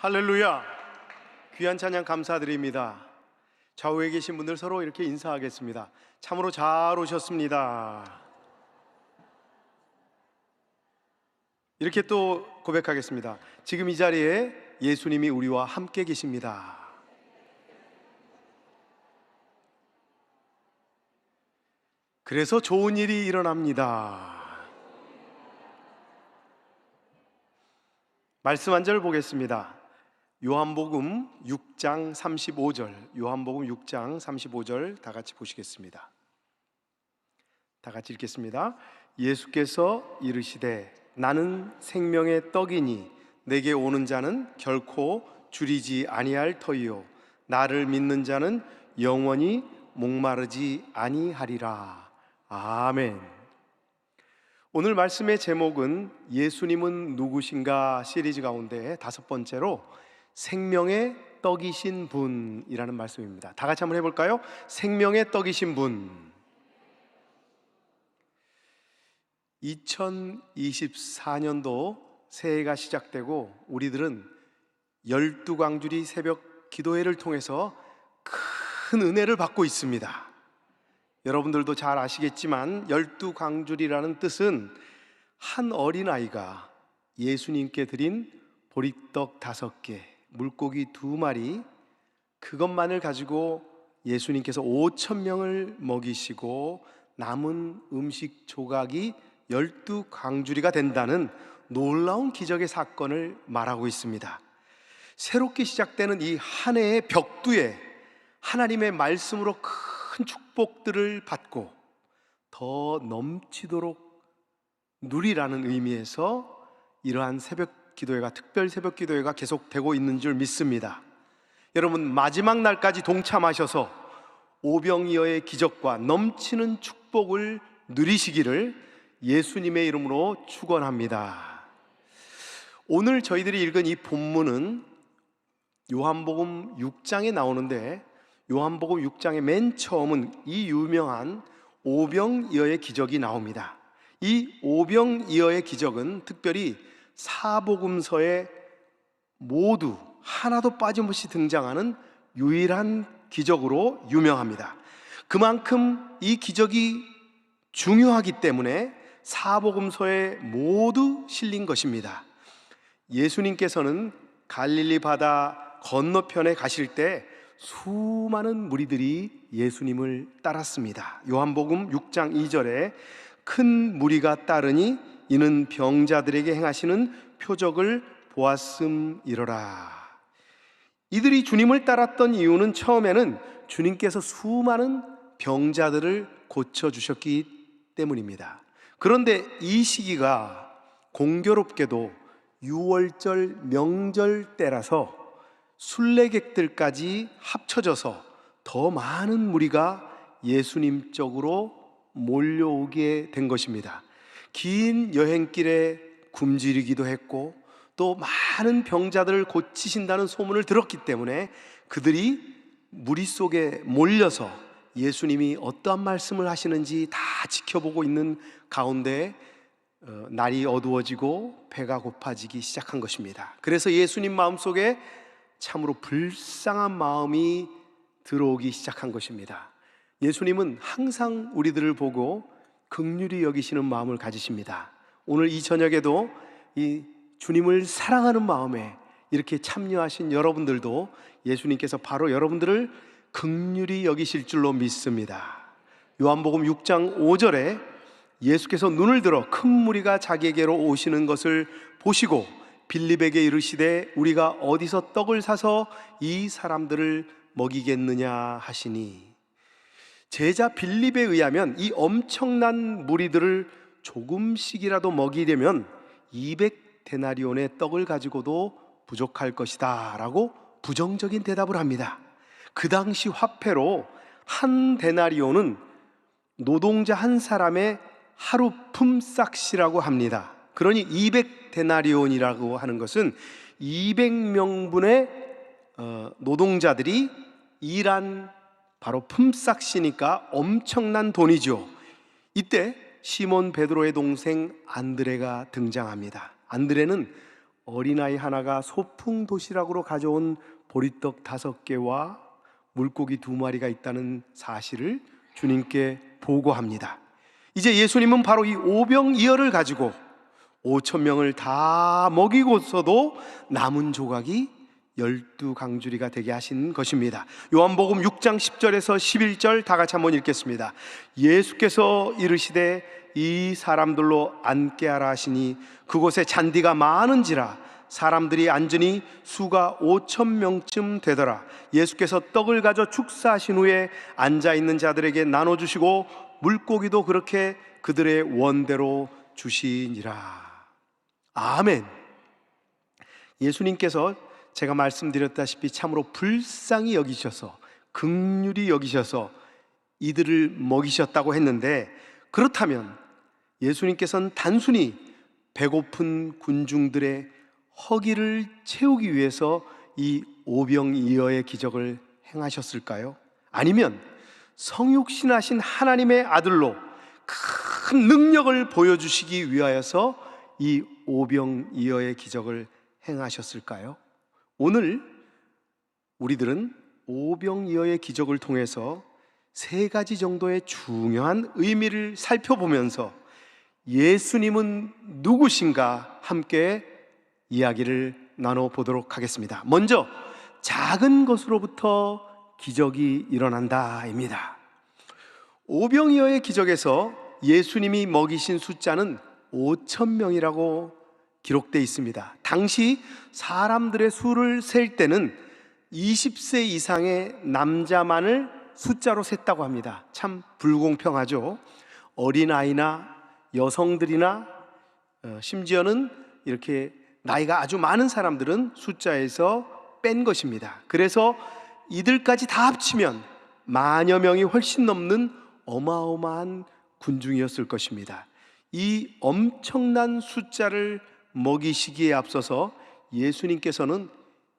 할렐루야. 귀한 찬양 감사드립니다. 좌우에 계신 분들 서로 이렇게 인사하겠습니다. 참으로 잘 오셨습니다. 이렇게 또 고백하겠습니다. 지금 이 자리에 예수님이 우리와 함께 계십니다. 그래서 좋은 일이 일어납니다. 말씀 한 절 보겠습니다. 요한복음 6장 35절, 요한복음 6장 35절 다 같이 보시겠습니다. 다 같이 읽겠습니다. 예수께서 이르시되 나는 생명의 떡이니 내게 오는 자는 결코 줄이지 아니할 터이요 나를 믿는 자는 영원히 목마르지 아니하리라. 아멘. 오늘 말씀의 제목은 예수님은 누구신가 시리즈 가운데 다섯 번째로 생명의 떡이신 분이라는 말씀입니다. 다 같이 한번 해볼까요? 생명의 떡이신 분. 2024년도 새해가 시작되고 우리들은 12광주리 새벽 기도회를 통해서 큰 은혜를 받고 있습니다. 여러분들도 잘 아시겠지만 12광주리라는 뜻은 한 어린아이가 예수님께 드린 보리떡 5개, 물고기 2마리, 그것만을 가지고 예수님께서 5,000명을 먹이시고 남은 음식 조각이 12광주리가 된다는 놀라운 기적의 사건을 말하고 있습니다. 새롭게 시작되는 이 한 해의 벽두에 하나님의 말씀으로 큰 축복들을 받고 더 넘치도록 누리라는 의미에서 이러한 새벽 기도회가, 특별 새벽 기도회가 계속되고 있는 줄 믿습니다. 여러분, 마지막 날까지 동참하셔서 오병이어의 기적과 넘치는 축복을 누리시기를 예수님의 이름으로 축원합니다. 오늘 저희들이 읽은 이 본문은 요한복음 6장에 나오는데, 요한복음 6장의 맨 처음은 이 유명한 오병이어의 기적이 나옵니다. 이 오병이어의 기적은 특별히 사복음서에 모두 하나도 빠짐없이 등장하는 유일한 기적으로 유명합니다. 그만큼 이 기적이 중요하기 때문에 사복음서에 모두 실린 것입니다. 예수님께서는 갈릴리 바다 건너편에 가실 때 수많은 무리들이 예수님을 따랐습니다. 요한복음 6장 2절에 큰 무리가 따르니 이는 병자들에게 행하시는 표적을 보았음이로라. 이들이 주님을 따랐던 이유는 처음에는 주님께서 수많은 병자들을 고쳐주셨기 때문입니다. 그런데 이 시기가 공교롭게도 6월절 명절 때라서 순례객들까지 합쳐져서 더 많은 무리가 예수님 쪽으로 몰려오게 된 것입니다. 긴 여행길에 굶주리기도 했고 또 많은 병자들을 고치신다는 소문을 들었기 때문에 그들이 무리 속에 몰려서 예수님이 어떠한 말씀을 하시는지 다 지켜보고 있는 가운데 날이 어두워지고 배가 고파지기 시작한 것입니다. 그래서 예수님 마음속에 참으로 불쌍한 마음이 들어오기 시작한 것입니다. 예수님은 항상 우리들을 보고 긍휼히 여기시는 마음을 가지십니다. 오늘 이 저녁에도 이 주님을 사랑하는 마음에 이렇게 참여하신 여러분들도 예수님께서 바로 여러분들을 긍휼히 여기실 줄로 믿습니다. 요한복음 6장 5절에 예수께서 눈을 들어 큰 무리가 자기에게로 오시는 것을 보시고 빌립에게 이르시되 우리가 어디서 떡을 사서 이 사람들을 먹이겠느냐 하시니, 제자 빌립에 의하면 이 엄청난 무리들을 조금씩이라도 먹이려면 200데나리온의 떡을 가지고도 부족할 것이다 라고 부정적인 대답을 합니다. 그 당시 화폐로 한 데나리온은 노동자 한 사람의 하루 품삯이라고 합니다. 그러니 200데나리온이라고 하는 것은 200명분의 노동자들이 일한 바로 품삯이니까 엄청난 돈이죠. 이때 시몬 베드로의 동생 안드레가 등장합니다. 안드레는 어린아이 하나가 소풍 도시락으로 가져온 보리떡 5개와 물고기 2마리가 있다는 사실을 주님께 보고합니다. 이제 예수님은 바로 이 오병이어를 가지고 5,000명을 다 먹이고서도 남은 조각이 12강주리가 되게 하신 것입니다. 요한복음 6장 10절에서 11절 다 같이 한번 읽겠습니다. 예수께서 이르시되 이 사람들로 앉게 하라 하시니 그곳에 잔디가 많은지라 사람들이 앉으니 수가 5,000명쯤 되더라. 예수께서 떡을 가져 축사하신 후에 앉아있는 자들에게 나눠주시고 물고기도 그렇게 그들의 원대로 주시니라. 아멘. 예수님께서 제가 말씀드렸다시피 참으로 불쌍히 여기셔서 긍휼히 여기셔서 이들을 먹이셨다고 했는데, 그렇다면 예수님께서는 단순히 배고픈 군중들의 허기를 채우기 위해서 이 오병이어의 기적을 행하셨을까요? 아니면 성육신하신 하나님의 아들로 큰 능력을 보여주시기 위하여서 이 오병이어의 기적을 행하셨을까요? 오늘 우리들은 오병이어의 기적을 통해서 3가지 정도의 중요한 의미를 살펴보면서 예수님은 누구신가 함께 이야기를 나눠보도록 하겠습니다. 먼저 작은 것으로부터 기적이 일어난다입니다. 오병이어의 기적에서 예수님이 먹이신 숫자는 5,000명이라고 기록되어 있습니다. 당시 사람들의 수를 셀 때는 20세 이상의 남자만을 숫자로 셌다고 합니다. 참 불공평하죠. 어린아이나 여성들이나 심지어는 이렇게 나이가 아주 많은 사람들은 숫자에서 뺀 것입니다. 그래서 이들까지 다 합치면 만여 명이 훨씬 넘는 어마어마한 군중이었을 것입니다. 이 엄청난 숫자를 먹이시기에 앞서서 예수님께서는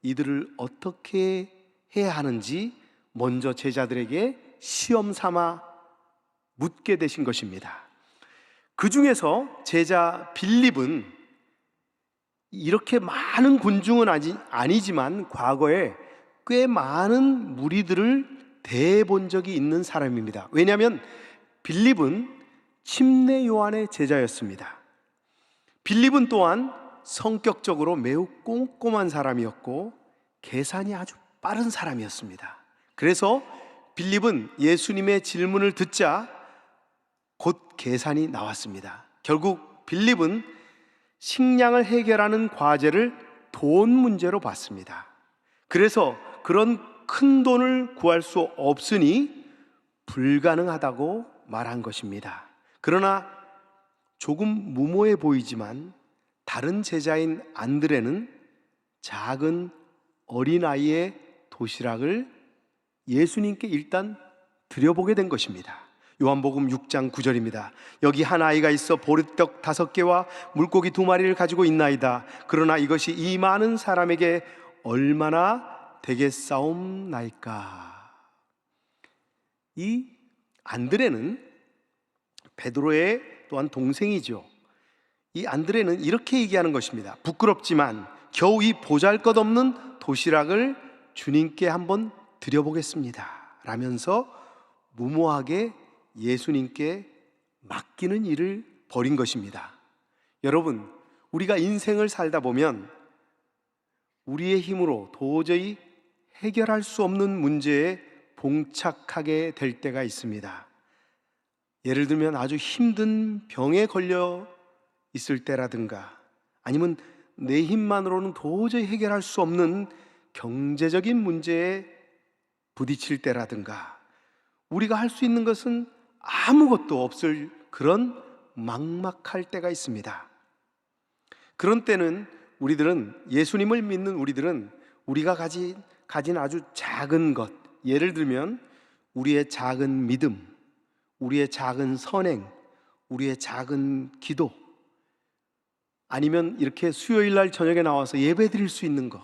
이들을 어떻게 해야 하는지 먼저 제자들에게 시험 삼아 묻게 되신 것입니다. 그 중에서 제자 빌립은 이렇게 많은 군중은 아니지만 과거에 꽤 많은 무리들을 대본 적이 있는 사람입니다. 왜냐하면 빌립은 침례 요한의 제자였습니다. 빌립은 또한 성격적으로 매우 꼼꼼한 사람이었고 계산이 아주 빠른 사람이었습니다. 그래서 빌립은 예수님의 질문을 듣자 곧 계산이 나왔습니다. 결국 빌립은 식량을 해결하는 과제를 돈 문제로 봤습니다. 그래서 그런 큰 돈을 구할 수 없으니 불가능하다고 말한 것입니다. 그러나 조금 무모해 보이지만 다른 제자인 안드레는 작은 어린아이의 도시락을 예수님께 일단 드려보게 된 것입니다. 요한복음 6장 9절입니다. 여기 한 아이가 있어 보리떡 5개와 물고기 2마리를 가지고 있나이다. 그러나 이것이 이 많은 사람에게 얼마나 되겠사옵나이까. 이 안드레는 베드로의 또한 동생이죠. 이 안드레는 이렇게 얘기하는 것입니다. 부끄럽지만 겨우 이 보잘것없는 도시락을 주님께 한번 드려보겠습니다 라면서 무모하게 예수님께 맡기는 일을 벌인 것입니다. 여러분, 우리가 인생을 살다 보면 우리의 힘으로 도저히 해결할 수 없는 문제에 봉착하게 될 때가 있습니다. 예를 들면 아주 힘든 병에 걸려 있을 때라든가, 아니면 내 힘만으로는 도저히 해결할 수 없는 경제적인 문제에 부딪힐 때라든가, 우리가 할 수 있는 것은 아무것도 없을 그런 막막할 때가 있습니다. 그런 때는 우리들은, 예수님을 믿는 우리들은 우리가 가진 아주 작은 것, 예를 들면 우리의 작은 믿음, 우리의 작은 선행, 우리의 작은 기도, 아니면 이렇게 수요일 날 저녁에 나와서 예배 드릴 수 있는 것,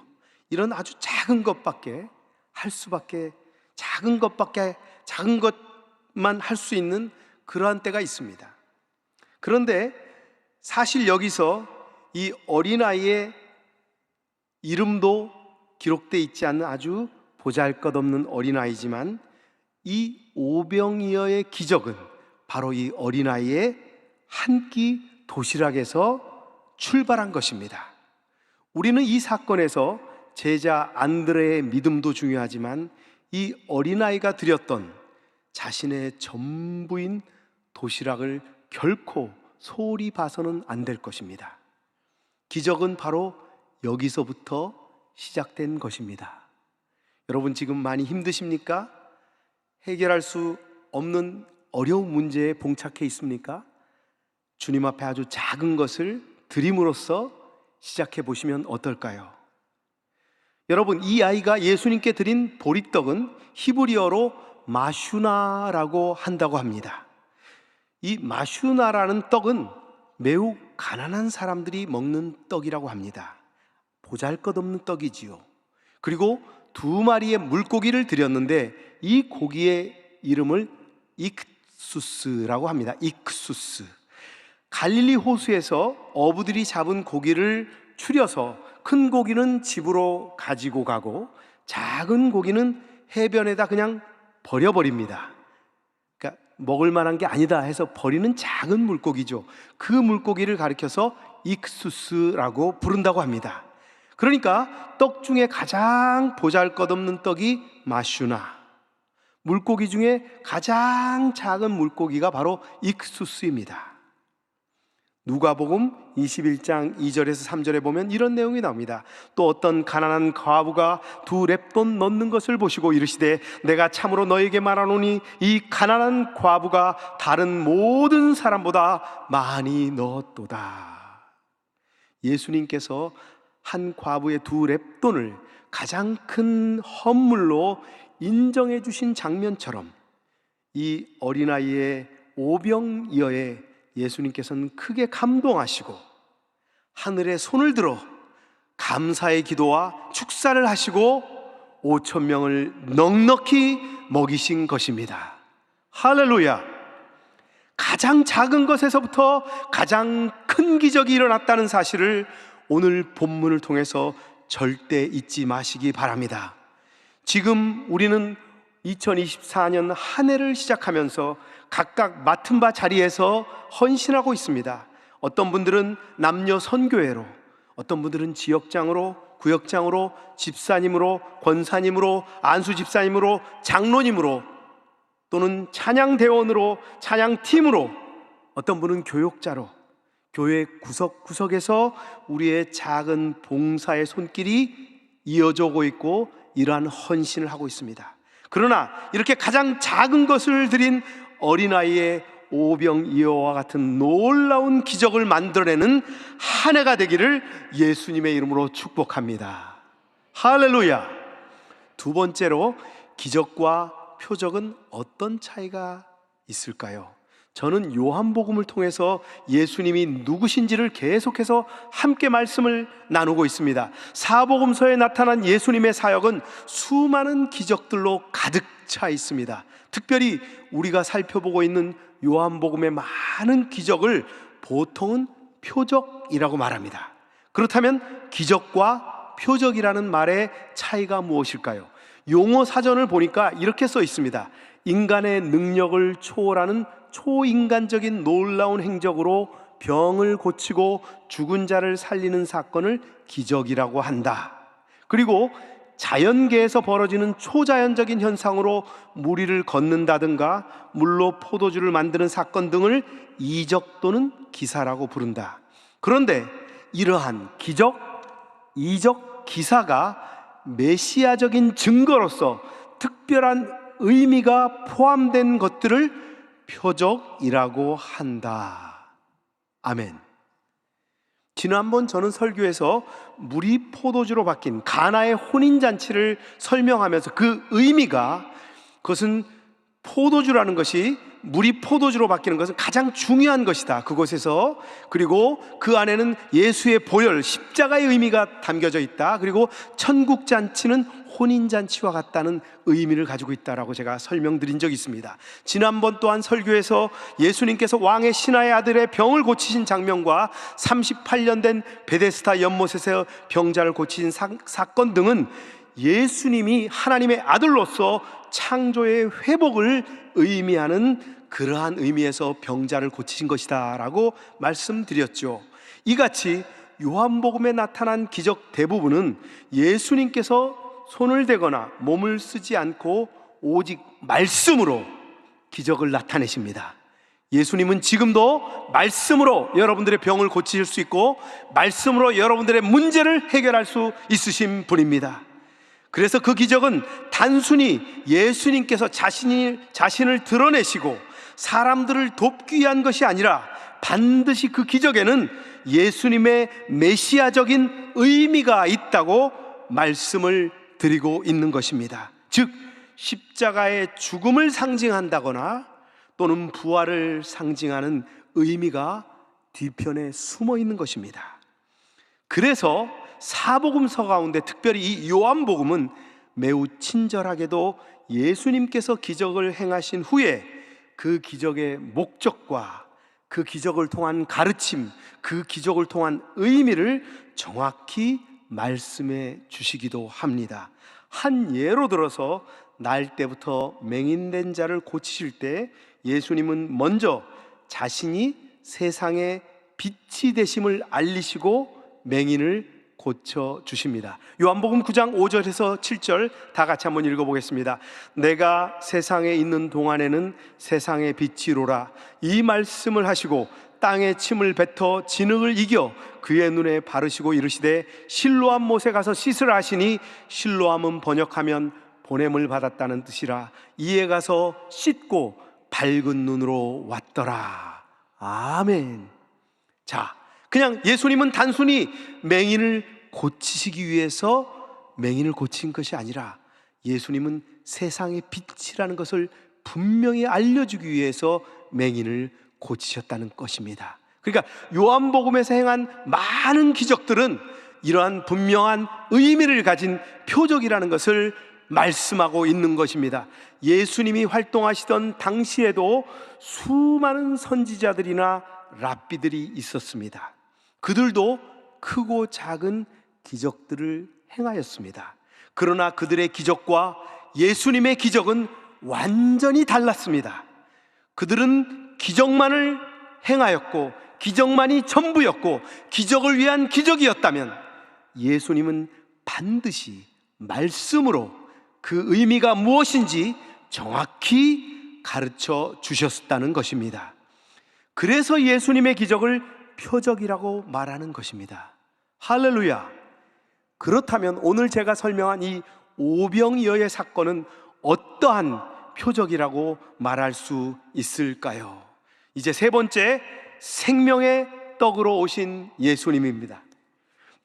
이런 아주 작은 것밖에 할 수밖에, 작은 것만 할 수 있는 그러한 때가 있습니다. 그런데 사실 여기서 이 어린아이의 이름도 기록되어 있지 않는 아주 보잘것없는 어린아이지만 이 오병이어의 기적은 바로 이 어린아이의 한 끼 도시락에서 출발한 것입니다. 우리는 이 사건에서 제자 안드레의 믿음도 중요하지만 이 어린아이가 드렸던 자신의 전부인 도시락을 결코 소홀히 봐서는 안 될 것입니다. 기적은 바로 여기서부터 시작된 것입니다. 여러분, 지금 많이 힘드십니까? 해결할 수 없는 어려운 문제에 봉착해 있습니까? 주님 앞에 아주 작은 것을 드림으로써 시작해 보시면 어떨까요? 여러분, 이 아이가 예수님께 드린 보리떡은 히브리어로 마슈나라고 한다고 합니다. 이 마슈나라는 떡은 매우 가난한 사람들이 먹는 떡이라고 합니다. 보잘것없는 떡이지요. 그리고 2마리의 물고기를 드렸는데 이 고기의 이름을 익수스라고 합니다. 익수스. 갈릴리 호수에서 어부들이 잡은 고기를 추려서 큰 고기는 집으로 가지고 가고 작은 고기는 해변에다 그냥 버려버립니다. 그러니까 먹을 만한 게 아니다 해서 버리는 작은 물고기죠. 그 물고기를 가리켜서 익수스라고 부른다고 합니다. 그러니까 떡 중에 가장 보잘것없는 떡이 마슈나, 물고기 중에 가장 작은 물고기가 바로 익수스입니다. 누가복음 21장 2절에서 3절에 보면 이런 내용이 나옵니다. 또 어떤 가난한 과부가 2렙돈 넣는 것을 보시고 이르시되 내가 참으로 너에게 말하노니 이 가난한 과부가 다른 모든 사람보다 많이 넣었도다. 예수님께서 한 과부의 2렙돈을 가장 큰 헌물로 인정해 주신 장면처럼 이 어린아이의 오병이어의 예수님께서는 크게 감동하시고 하늘에 손을 들어 감사의 기도와 축사를 하시고 5,000명을 넉넉히 먹이신 것입니다. 할렐루야! 가장 작은 것에서부터 가장 큰 기적이 일어났다는 사실을 오늘 본문을 통해서 절대 잊지 마시기 바랍니다. 지금 우리는 2024년 한 해를 시작하면서 각각 맡은 바 자리에서 헌신하고 있습니다. 어떤 분들은 남녀 선교회로, 어떤 분들은 지역장으로, 구역장으로, 집사님으로, 권사님으로, 안수 집사님으로, 장로님으로, 또는 찬양대원으로, 찬양팀으로, 어떤 분은 교역자로 교회 구석구석에서 우리의 작은 봉사의 손길이 이어져 오고 있고 이러한 헌신을 하고 있습니다. 그러나 이렇게 가장 작은 것을 드린 어린아이의 오병이어와 같은 놀라운 기적을 만들어내는 한 해가 되기를 예수님의 이름으로 축복합니다. 할렐루야! 2번째로, 기적과 표적은 어떤 차이가 있을까요? 저는 요한복음을 통해서 예수님이 누구신지를 계속해서 함께 말씀을 나누고 있습니다. 사복음서에 나타난 예수님의 사역은 수많은 기적들로 가득 차 있습니다. 특별히 우리가 살펴보고 있는 요한복음의 많은 기적을 보통은 표적이라고 말합니다. 그렇다면 기적과 표적이라는 말의 차이가 무엇일까요? 용어 사전을 보니까 이렇게 써 있습니다. 인간의 능력을 초월하는 초인간적인 놀라운 행적으로 병을 고치고 죽은 자를 살리는 사건을 기적이라고 한다. 그리고 자연계에서 벌어지는 초자연적인 현상으로 무리를 걷는다든가 물로 포도주를 만드는 사건 등을 이적 또는 기사라고 부른다. 그런데 이러한 기적, 이적, 기사가 메시아적인 증거로서 특별한 의미가 포함된 것들을 표적이라고 한다. 아멘. 지난번 저는 설교에서 물이 포도주로 바뀐 가나의 혼인잔치를 설명하면서 그 의미가, 그것은 포도주라는 것이 물이 포도주로 바뀌는 것은 가장 중요한 것이다, 그곳에서. 그리고 그 안에는 예수의 보혈, 십자가의 의미가 담겨져 있다. 그리고 천국잔치는 혼인잔치와 같다는 의미를 가지고 있다라고 제가 설명드린 적이 있습니다. 지난번 또한 설교에서 예수님께서 왕의 신하의 아들의 병을 고치신 장면과 38년 된 베데스다 연못에서 병자를 고치신 사건 등은 예수님이 하나님의 아들로서 창조의 회복을 의미하는 그러한 의미에서 병자를 고치신 것이다 라고 말씀드렸죠. 이같이 요한복음에 나타난 기적 대부분은 예수님께서 손을 대거나 몸을 쓰지 않고 오직 말씀으로 기적을 나타내십니다. 예수님은 지금도 말씀으로 여러분들의 병을 고치실 수 있고 말씀으로 여러분들의 문제를 해결할 수 있으신 분입니다. 그래서 그 기적은 단순히 예수님께서 자신을 드러내시고 사람들을 돕기 위한 것이 아니라 반드시 그 기적에는 예수님의 메시아적인 의미가 있다고 말씀을 드리고 있는 것입니다. 즉 십자가의 죽음을 상징한다거나 또는 부활을 상징하는 의미가 뒤편에 숨어 있는 것입니다. 그래서 사복음서 가운데 특별히 이 요한복음은 매우 친절하게도 예수님께서 기적을 행하신 후에 그 기적의 목적과 그 기적을 통한 가르침, 그 기적을 통한 의미를 정확히 말씀해 주시기도 합니다. 한 예로 들어서 날 때부터 맹인된 자를 고치실 때 예수님은 먼저 자신이 세상의 빛이 되심을 알리시고 맹인을 고쳐 주십니다. 요한복음 9장 5절에서 7절 다 같이 한번 읽어보겠습니다. 내가 세상에 있는 동안에는 세상의 빛이로라. 이 말씀을 하시고 땅에 침을 뱉어 진흙을 이겨 그의 눈에 바르시고 이르시되 실로암 못에 가서 씻으라 하시니 실로암은 번역하면 보냄을 받았다는 뜻이라. 이에 가서 씻고 밝은 눈으로 왔더라. 아멘. 자, 그냥 예수님은 단순히 맹인을 고치시기 위해서 맹인을 고친 것이 아니라 예수님은 세상의 빛이라는 것을 분명히 알려주기 위해서 맹인을 고치셨다는 것입니다. 그러니까 요한복음에서 행한 많은 기적들은 이러한 분명한 의미를 가진 표적이라는 것을 말씀하고 있는 것입니다. 예수님이 활동하시던 당시에도 수많은 선지자들이나 랍비들이 있었습니다. 그들도 크고 작은 기적들을 행하였습니다. 그러나 그들의 기적과 예수님의 기적은 완전히 달랐습니다. 그들은 기적만을 행하였고 기적만이 전부였고 기적을 위한 기적이었다면 예수님은 반드시 말씀으로 그 의미가 무엇인지 정확히 가르쳐 주셨다는 것입니다. 그래서 예수님의 기적을 표적이라고 말하는 것입니다. 할렐루야. 그렇다면 오늘 제가 설명한 이 오병이어의 사건은 어떠한 표적이라고 말할 수 있을까요? 이제 세 번째, 생명의 떡으로 오신 예수님입니다.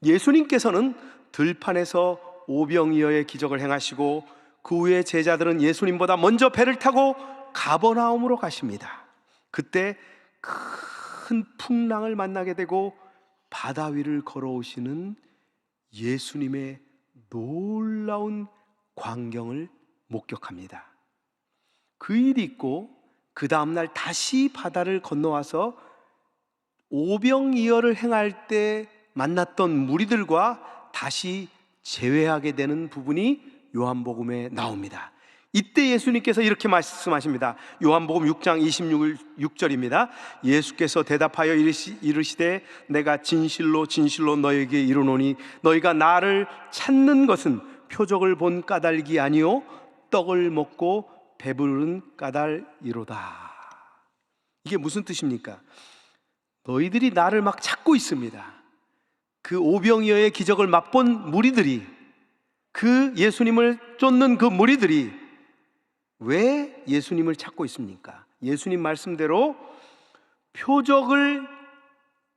예수님께서는 들판에서 오병이어의 기적을 행하시고 그 후에 제자들은 예수님보다 먼저 배를 타고 가버나움으로 가십니다. 그때 큰 풍랑을 만나게 되고 바다 위를 걸어오시는 예수님의 놀라운 광경을 목격합니다. 그 일이 있고 그 다음날 다시 바다를 건너와서 오병이어를 행할 때 만났던 무리들과 다시 재회하게 되는 부분이 요한복음에 나옵니다. 이때 예수님께서 이렇게 말씀하십니다. 요한복음 6장 26절입니다. 예수께서 대답하여 이르시되 내가 진실로 진실로 너에게 이르노니 너희가 나를 찾는 것은 표적을 본 까닭이 아니요 떡을 먹고 배부른 까닭이로다. 이게 무슨 뜻입니까? 너희들이 나를 막 찾고 있습니다. 그 오병이어의 기적을 맛본 무리들이, 그 예수님을 쫓는 그 무리들이 왜 예수님을 찾고 있습니까? 예수님 말씀대로 표적을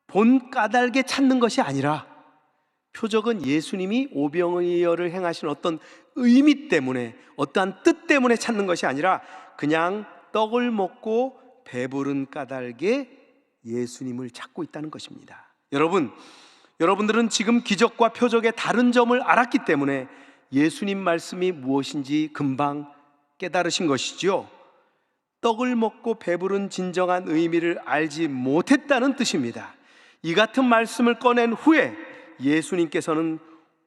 본 까닭에 찾는 것이 아니라 표적은 예수님이 오병이어를 행하신 어떤 의미 때문에, 어떠한 뜻 때문에 찾는 것이 아니라 그냥 떡을 먹고 배부른 까닭에 예수님을 찾고 있다는 것입니다. 여러분들은 지금 기적과 표적의 다른 점을 알았기 때문에 예수님 말씀이 무엇인지 금방 깨달으신 것이지요. 떡을 먹고 배부른 진정한 의미를 알지 못했다는 뜻입니다. 이 같은 말씀을 꺼낸 후에 예수님께서는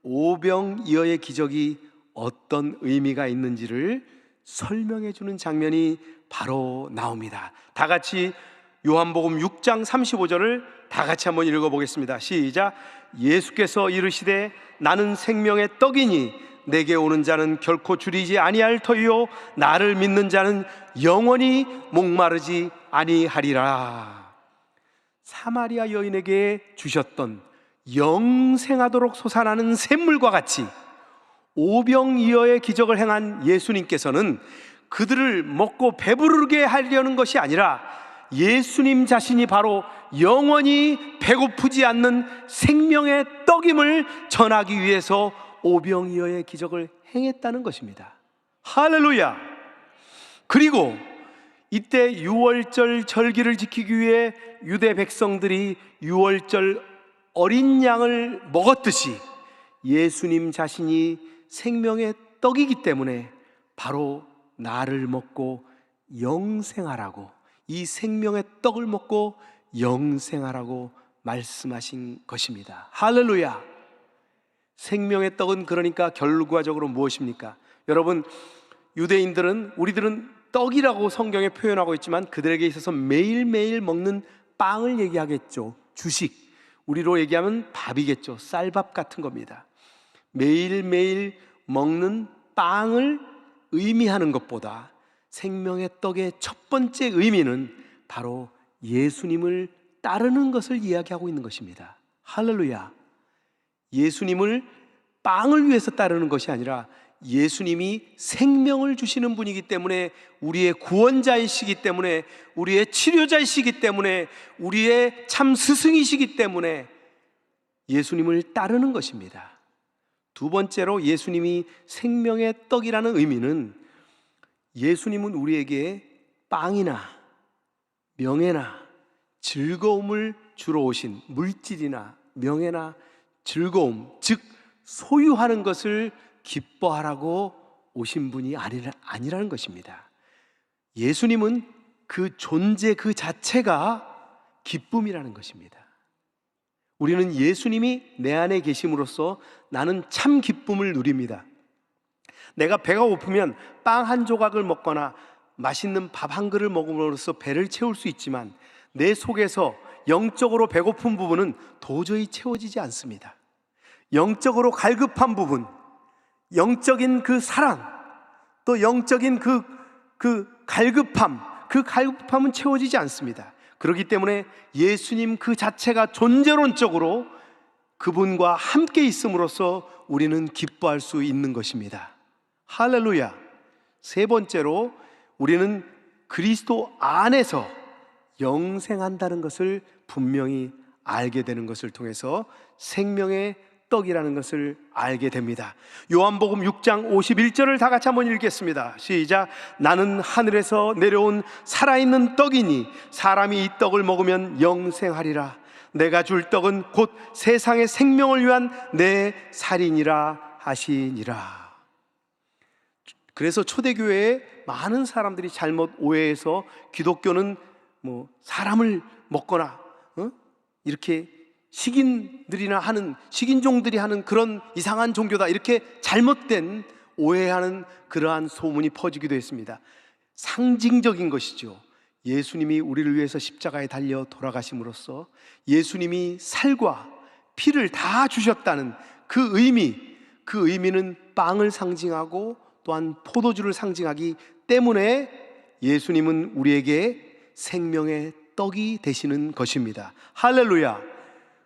오병이어의 기적이 어떤 의미가 있는지를 설명해 주는 장면이 바로 나옵니다. 다 같이 요한복음 6장 35절을 다 같이 한번 읽어보겠습니다. 시작. 예수께서 이르시되 나는 생명의 떡이니 내게 오는 자는 결코 줄이지 아니할 터이요 나를 믿는 자는 영원히 목마르지 아니하리라. 사마리아 여인에게 주셨던 영생하도록 솟아나는 샘물과 같이 오병이어의 기적을 행한 예수님께서는 그들을 먹고 배부르게 하려는 것이 아니라 예수님 자신이 바로 영원히 배고프지 않는 생명의 떡임을 전하기 위해서 오병이어의 기적을 행했다는 것입니다. 할렐루야. 그리고 이때 유월절 절기를 지키기 위해 유대 백성들이 유월절 어린 양을 먹었듯이 예수님 자신이 생명의 떡이기 때문에 바로 나를 먹고 영생하라고, 이 생명의 떡을 먹고 영생하라고 말씀하신 것입니다. 할렐루야. 생명의 떡은 그러니까 결과적으로 무엇입니까? 여러분, 우리들은 떡이라고 성경에 표현하고 있지만 그들에게 있어서 매일매일 먹는 빵을 얘기하겠죠. 주식, 우리로 얘기하면 밥이겠죠. 쌀밥 같은 겁니다. 매일매일 먹는 빵을 의미하는 것보다 생명의 떡의 첫 번째 의미는 바로 예수님을 따르는 것을 이야기하고 있는 것입니다. 할렐루야. 예수님을 빵을 위해서 따르는 것이 아니라 예수님이 생명을 주시는 분이기 때문에, 우리의 구원자이시기 때문에, 우리의 치료자이시기 때문에, 우리의 참 스승이시기 때문에 예수님을 따르는 것입니다. 두 번째로 예수님이 생명의 떡이라는 의미는, 예수님은 우리에게 빵이나 명예나 즐거움을 주러 오신, 물질이나 명예나 즐거움, 즉 소유하는 것을 기뻐하라고 오신 분이 아니라는 것입니다. 예수님은 그 존재 그 자체가 기쁨이라는 것입니다. 우리는 예수님이 내 안에 계심으로써 나는 참 기쁨을 누립니다. 내가 배가 고프면 빵 한 조각을 먹거나 맛있는 밥 한 그릇을 먹음으로써 배를 채울 수 있지만 내 속에서 영적으로 배고픈 부분은 도저히 채워지지 않습니다. 영적으로 갈급한 부분, 영적인 그 사랑, 또 영적인 그 갈급함은 채워지지 않습니다. 그렇기 때문에 예수님 그 자체가 존재론적으로 그분과 함께 있음으로써 우리는 기뻐할 수 있는 것입니다. 할렐루야. 세 번째로 우리는 그리스도 안에서 영생한다는 것을 분명히 알게 되는 것을 통해서 생명의 떡이라는 것을 알게 됩니다. 요한복음 6장 51절을 다 같이 한번 읽겠습니다. 시작. 나는 하늘에서 내려온 살아있는 떡이니 사람이 이 떡을 먹으면 영생하리라. 내가 줄 떡은 곧 세상의 생명을 위한 내 살이니라 하시니라. 그래서 초대교회에 많은 사람들이 잘못 오해해서 기독교는 사람을 먹거나 이렇게 식인종들이 하는 그런 이상한 종교다, 이렇게 잘못된 오해하는 그러한 소문이 퍼지기도 했습니다. 상징적인 것이죠. 예수님이 우리를 위해서 십자가에 달려 돌아가심으로써 예수님이 살과 피를 다 주셨다는 그 의미는 빵을 상징하고 또한 포도주를 상징하기 때문에 예수님은 우리에게 생명의 떡이 되시는 것입니다. 할렐루야.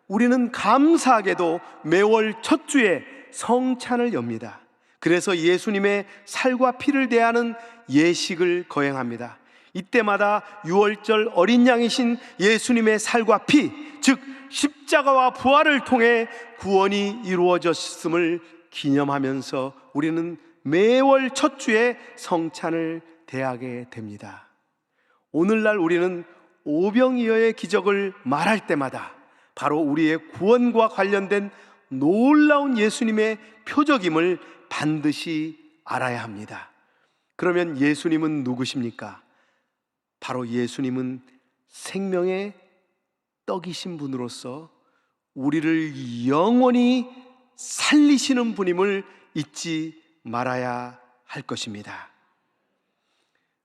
우리는 감사하게도 매월 첫 주에 성찬을 엽니다. 그래서 예수님의 살과 피를 대하는 예식을 거행합니다. 이때마다 유월절 어린 양이신 예수님의 살과 피, 즉 십자가와 부활을 통해 구원이 이루어졌음을 기념하면서 우리는 매월 첫 주에 성찬을 대하게 됩니다. 오늘날 우리는 오병이어의 기적을 말할 때마다 바로 우리의 구원과 관련된 놀라운 예수님의 표적임을 반드시 알아야 합니다. 그러면 예수님은 누구십니까? 바로 예수님은 생명의 떡이신 분으로서 우리를 영원히 살리시는 분임을 잊지 말아야 할 것입니다.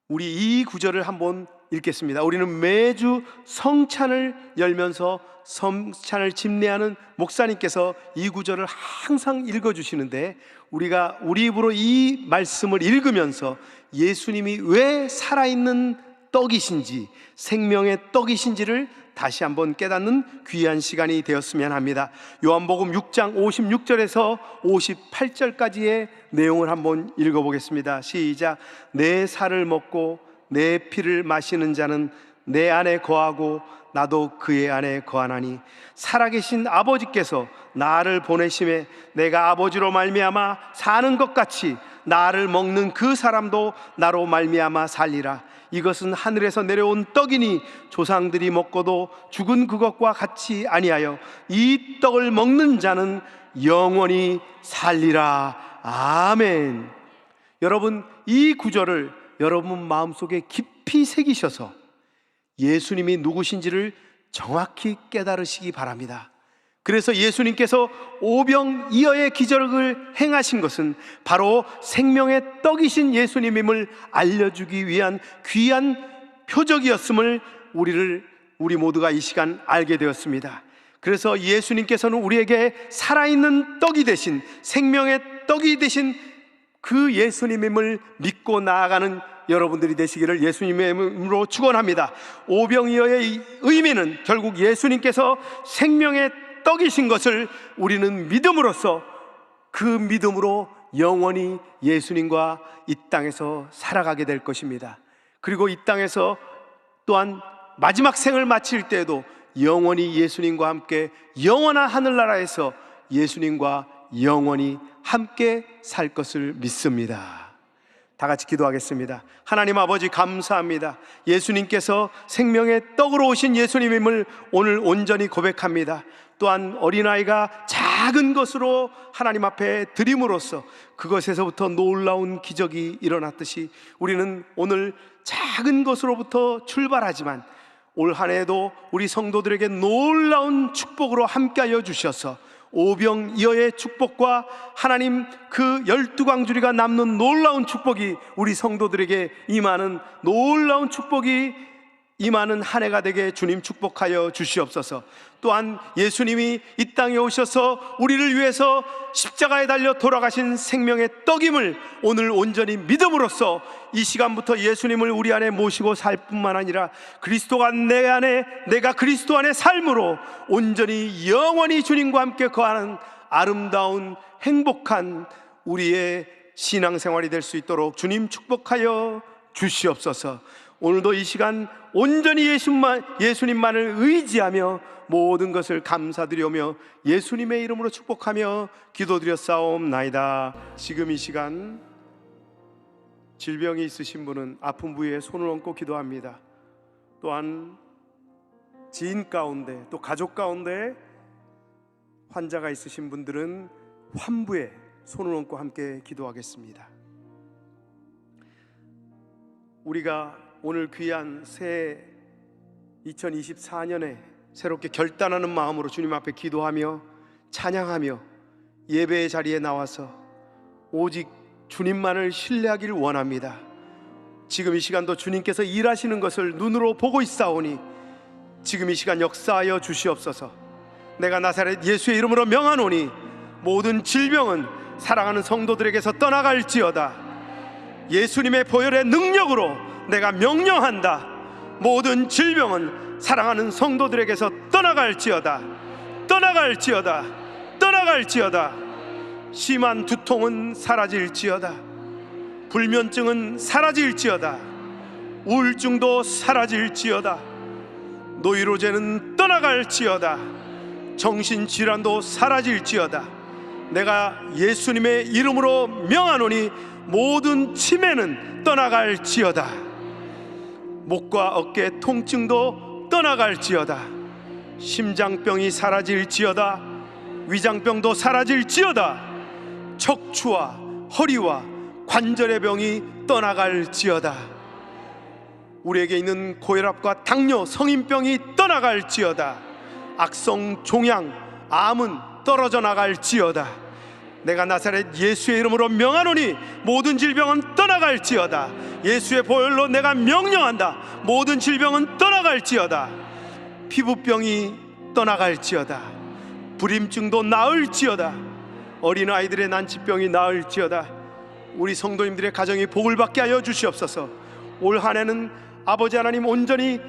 우리 이 구절을 한번 읽겠습니다. 우리는 매주 성찬을 열면서 성찬을 집례하는 목사님께서 이 구절을 항상 읽어주시는데, 우리가 우리 입으로 이 말씀을 읽으면서 예수님이 왜 살아있는 떡이신지, 생명의 떡이신지를 다시 한번 깨닫는 귀한 시간이 되었으면 합니다. 요한복음 6장 56절에서 58절까지의 내용을 한번 읽어보겠습니다. 시작. 내 살을 먹고 내 피를 마시는 자는 내 안에 거하고 나도 그의 안에 거하나니, 살아계신 아버지께서 나를 보내심에 내가 아버지로 말미암아 사는 것 같이 나를 먹는 그 사람도 나로 말미암아 살리라. 이것은 하늘에서 내려온 떡이니 조상들이 먹고도 죽은 그것과 같이 아니하여 이 떡을 먹는 자는 영원히 살리라. 아멘. 여러분, 이 구절을 여러분 마음속에 깊이 새기셔서 예수님이 누구신지를 정확히 깨달으시기 바랍니다. 그래서 예수님께서 오병이어의 기적을 행하신 것은 바로 생명의 떡이신 예수님임을 알려주기 위한 귀한 표적이었음을 우리 모두가 이 시간 알게 되었습니다. 그래서 예수님께서는 우리에게 살아있는 떡이 되신, 생명의 떡이 되신 그 예수님임을 믿고 나아가는 여러분들이 되시기를 예수님의 이름으로 축원합니다. 오병이어의 의미는 결국 예수님께서 생명의 떡이신 것을 우리는 믿음으로써, 그 믿음으로 영원히 예수님과 이 땅에서 살아가게 될 것입니다. 그리고 이 땅에서 또한 마지막 생을 마칠 때에도 영원히 예수님과 함께 영원한 하늘나라에서 예수님과 영원히 함께 살 것을 믿습니다. 다 같이 기도하겠습니다. 하나님 아버지, 감사합니다. 예수님께서 생명의 떡으로 오신 예수님임을 오늘 온전히 고백합니다. 또한 어린아이가 작은 것으로 하나님 앞에 드림으로써 그것에서부터 놀라운 기적이 일어났듯이 우리는 오늘 작은 것으로부터 출발하지만 올 한 해도 우리 성도들에게 놀라운 축복으로 함께하여 주셔서 오병이어의 축복과 하나님 그 12광주리가 남는 놀라운 축복이 우리 성도들에게 임하는 놀라운 축복이 임하는 한 해가 되게 주님 축복하여 주시옵소서. 또한 예수님이 이 땅에 오셔서 우리를 위해서 십자가에 달려 돌아가신 생명의 떡임을 오늘 온전히 믿음으로써 이 시간부터 예수님을 우리 안에 모시고 살 뿐만 아니라 그리스도가 내 안에, 내가 그리스도 안에 삶으로 온전히 영원히 주님과 함께 거하는 아름다운 행복한 우리의 신앙생활이 될 수 있도록 주님 축복하여 주시옵소서. 오늘도 이 시간 온전히 예수님만을 의지하며 모든 것을 감사드리오며 예수님의 이름으로 축복하며 기도드렸사옵나이다. 지금 이 시간 질병이 있으신 분은 아픈 부위에 손을 얹고 기도합니다. 또한 지인 가운데 또 가족 가운데 환자가 있으신 분들은 환부에 손을 얹고 함께 기도하겠습니다. 우리가 오늘 귀한 새 2024년에 새롭게 결단하는 마음으로 주님 앞에 기도하며 찬양하며 예배의 자리에 나와서 오직 주님만을 신뢰하기를 원합니다. 지금 이 시간도 주님께서 일하시는 것을 눈으로 보고 있사오니 지금 이 시간 역사하여 주시옵소서. 내가 나사렛 예수의 이름으로 명하노니 모든 질병은 사랑하는 성도들에게서 떠나갈지어다. 예수님의 보혈의 능력으로 내가 명령한다. 모든 질병은 사랑하는 성도들에게서 떠나갈지어다. 떠나갈지어다. 떠나갈지어다. 심한 두통은 사라질지어다. 불면증은 사라질지어다. 우울증도 사라질지어다. 노이로제는 떠나갈지어다. 정신질환도 사라질지어다. 내가 예수님의 이름으로 명하노니 모든 치매는 떠나갈지어다. 목과 어깨 통증도 떠나갈지어다. 심장병이 사라질지어다. 위장병도 사라질지어다. 척추와 허리와 관절의 병이 떠나갈지어다. 우리에게 있는 고혈압과 당뇨, 성인병이 떠나갈지어다. 악성 종양, 암은 떨어져 나갈지어다. 내가 나사렛 예수의 이름으로 명하노니 모든 질병은 떠나갈지어다. 예수의 보혈로 내가 명령한다. 모든 질병은 떠나갈지어다. 피부병이 떠나갈지어다. 불임증도 나을지어다. 어린아이들의 난치병이 나을지어다. 우리 성도님들의 가정이 복을 받게 하여 주시옵소서. 올 한 해는 아버지 하나님 온전히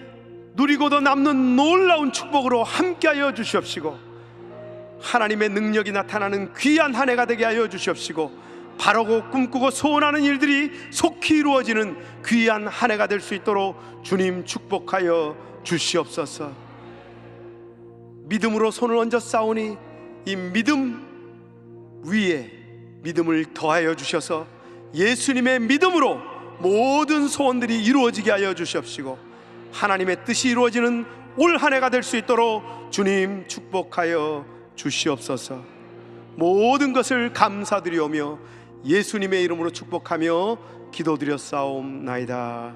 누리고도 남는 놀라운 축복으로 함께하여 주시옵시고, 하나님의 능력이 나타나는 귀한 한 해가 되게 하여 주시옵시고, 바라고 꿈꾸고 소원하는 일들이 속히 이루어지는 귀한 한 해가 될 수 있도록 주님 축복하여 주시옵소서. 믿음으로 손을 얹어 싸우니 이 믿음 위에 믿음을 더하여 주셔서 예수님의 믿음으로 모든 소원들이 이루어지게 하여 주시옵시고, 하나님의 뜻이 이루어지는 올 한 해가 될 수 있도록 주님 축복하여 주시옵소서. 모든 것을 감사드리오며 예수님의 이름으로 축복하며 기도드렸사옵나이다.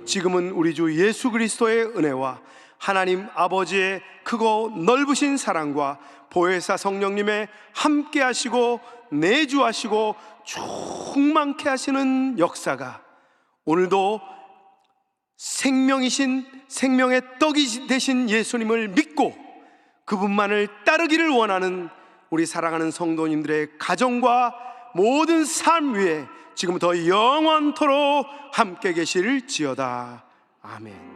지금은 우리 주 예수 그리스도의 은혜와 하나님 아버지의 크고 넓으신 사랑과 보혜사 성령님의 함께 하시고 내주하시고 충만케 하시는 역사가 오늘도 생명이신 생명의 떡이 되신 예수님을 믿고 그분만을 따르기를 원하는 우리 사랑하는 성도님들의 가정과 모든 삶 위에 지금부터 영원토록 함께 계실지어다. 아멘.